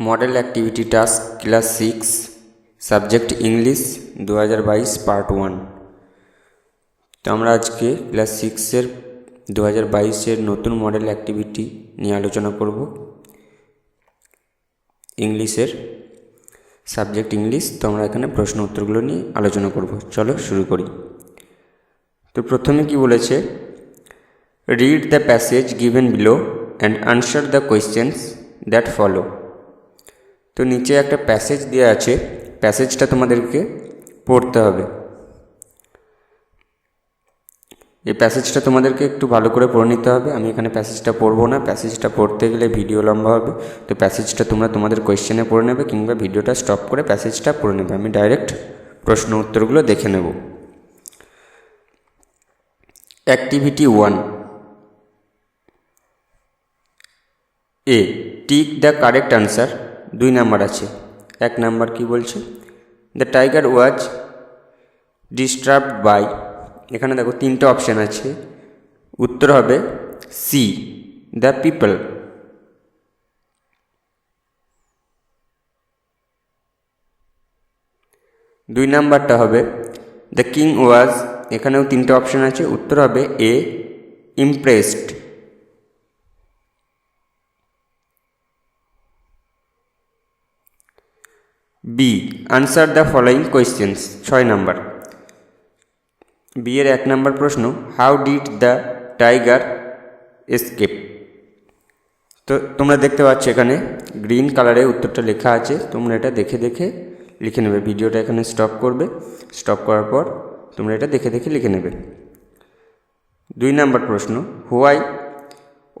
Model activity task class 6 subject English 2022 part 1। তো আমরা আজকে ক্লাস 6-এর 2022-এর নতুন মডেল অ্যাক্টিভিটি নিয়ে আলোচনা করব। ইংলিশের সাবজেক্ট ইংলিশ। তো আমরা এখানে প্রশ্ন উত্তরগুলো নিয়ে আলোচনা করব। চলো শুরু করি। তো প্রথমে কি বলেছে, read the passage given below and answer the questions that follow. তো নিচে একটা প্যাসেজ দেওয়া আছে, প্যাসেজটা তোমাদেরকে পড়তে হবে। এই প্যাসেজটা তোমাদেরকে একটু ভালো করে পড়ে নিতে হবে। আমি এখানে প্যাসেজটা পড়বো না, প্যাসেজটা পড়তে গেলে ভিডিও লম্বা হবে। তো প্যাসেজটা তোমরা তোমাদের কোয়েশ্চেনে পড়ে নেবে কিংবা ভিডিওটা স্টপ করে প্যাসেজটা পড়ে নেবে। আমি ডাইরেক্ট প্রশ্ন উত্তরগুলো দেখে নেব। অ্যাক্টিভিটি 1 এ, tick the correct answer. 2 number আছে। 1 নাম্বার কি বলছে, the tiger was disturbed by. এখানে দেখো 3টে অপশান আছে, উত্তর হবে সি, দ্য পিপল। 2 নাম্বারটা হবে দ্য কিং ওয়াজ। এখানেও 3টে অপশান আছে, উত্তর হবে A, impressed. B, answer the following questions. 6 number. B এর 1 নাম্বার প্রশ্ন, how did the tiger escape. তো তোমরা দেখতে পাচ্ছ এখানে গ্রিন কালারে উত্তরটা লেখা আছে। তোমরা এটা দেখে দেখে লিখে নেবে। ভিডিওটা এখানে স্টপ করবে, স্টপ করার পর তোমরা এটা দেখে দেখে লিখে নেবে। 2 নাম্বার প্রশ্ন, why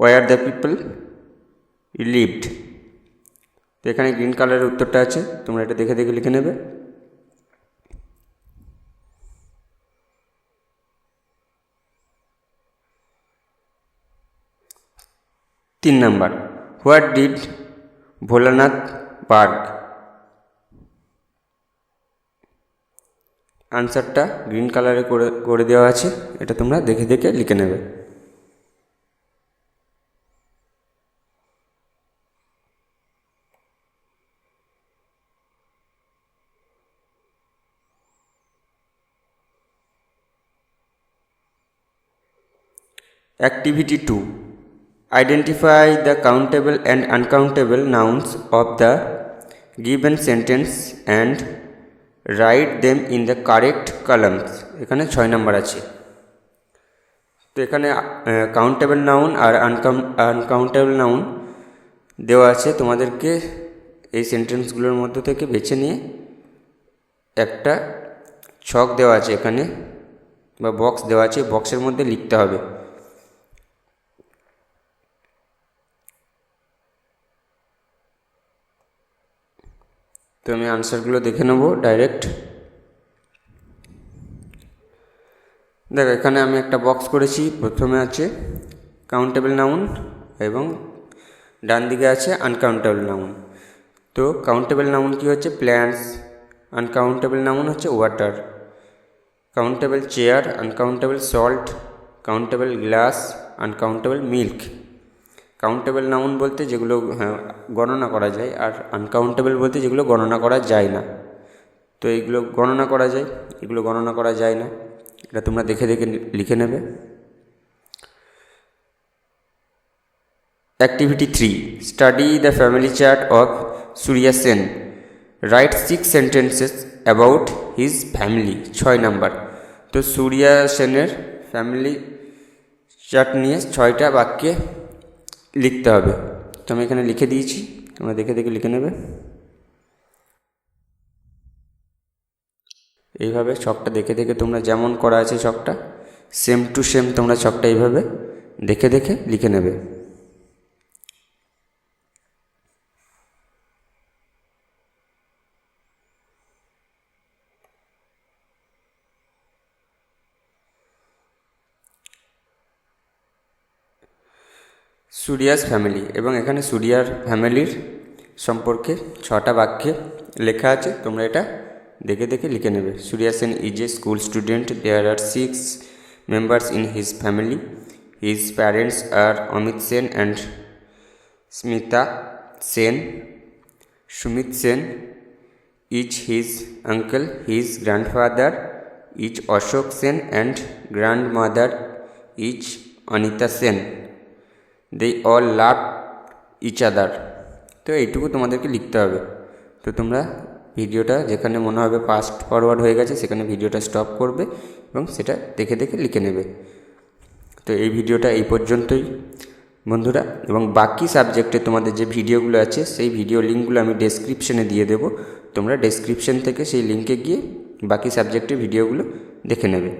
were the people lived. তো এখানে গ্রিন কালারের উত্তরটা আছে, তোমরা এটা দেখে দেখে লিখে নেবে। 3 নাম্বার, হোয়াট ডিড ভোলানাথ বার্গ। আনসারটা গ্রিন কালারে করে দেওয়া আছে, এটা তোমরা দেখে দেখে লিখে নেবে। Activity 2, identify the countable and uncountable nouns of the given sentence and write them in the correct columns. এখানে 6 নাম্বার আছে। তো এখানে কাউন্টেবল নাউন আর আনকাউন্টেবল নাউন দেওয়া আছে। তোমাদেরকে এই সেন্টেন্সগুলোর মধ্যে থেকে বেছে নিয়ে একটা ছক দেওয়া আছে এখানে, বা বক্স দেওয়া আছে, বক্সের মধ্যে লিখতে হবে। তো আমি আনসারগুলো দেখে নেব ডাইরেক্ট। দেখো এখানে আমি একটা বক্স করেছি। প্রথমে আছে কাউন্টেবল নাউন এবং ডান দিকে আছে আনকাউন্টেবল নাউন। তো কাউন্টেবল নাউন কি হচ্ছে, প্ল্যান্টস। আনকাউন্টেবল নাউন হচ্ছে water. Countable chair, uncountable salt, countable glass, uncountable milk. Countable noun বলতে যেগুলো গণনা করা যায়, আর আনকাউন্টেবল বলতে যেগুলো গণনা করা যায় না। তো এইগুলো গণনা করা যায়, এগুলো গণনা করা যায় না। এটা তোমরা দেখে দেখে লিখে নেবে। Activity 3, study the family chart of Surya Sen. Right 6 sentences about his family. 6 number. তো সূর্যা সেনের ফ্যামিলি চার্ট নিয়ে 6টা বাক্যে লিখতে হবে। তো আমি এখানে লিখে দিয়েছি, তোমরা দেখে দেখে লিখে নেবে। এইভাবে ছকটা দেখে দেখে তোমরা যেমন করা আছে ছকটা সেম টু সেম তোমরা ছকটা এইভাবে দেখে দেখে লিখে নেবে। সূর্যাস ফ্যামিলি, এবং এখানে সূর্যার ফ্যামিলির সম্পর্কে 6টা বাক্যে লেখা আছে। তোমরা এটা দেখে দেখে লিখে নেবে। Surya Sen is a school student. There are 6 members in his family. His parents are Amit Sen and Smita Sen. Sumit Sen is his uncle. His grandfather is Ashok Sen and grandmother is Anita Sen. They all love each other. তো এইটুকু তোমাদেরকে লিখতে হবে। তো তোমরা ভিডিওটা যেখানে মনে হবে ফাস্ট ফরওয়ার্ড হয়ে গেছে সেখানে ভিডিওটা স্টপ করবে এবং সেটা দেখে দেখে লিখে নেবে। তো এই ভিডিওটা এই পর্যন্তই বন্ধুরা, এবং বাকি সাবজেক্টে তোমাদের যে ভিডিওগুলো আছে সেই ভিডিও লিঙ্কগুলো আমি ডেসক্রিপশনে দিয়ে দেবো। তোমরা ডেসক্রিপশন থেকে সেই লিঙ্কে গিয়ে বাকি সাবজেক্টের ভিডিওগুলো দেখে নেবে।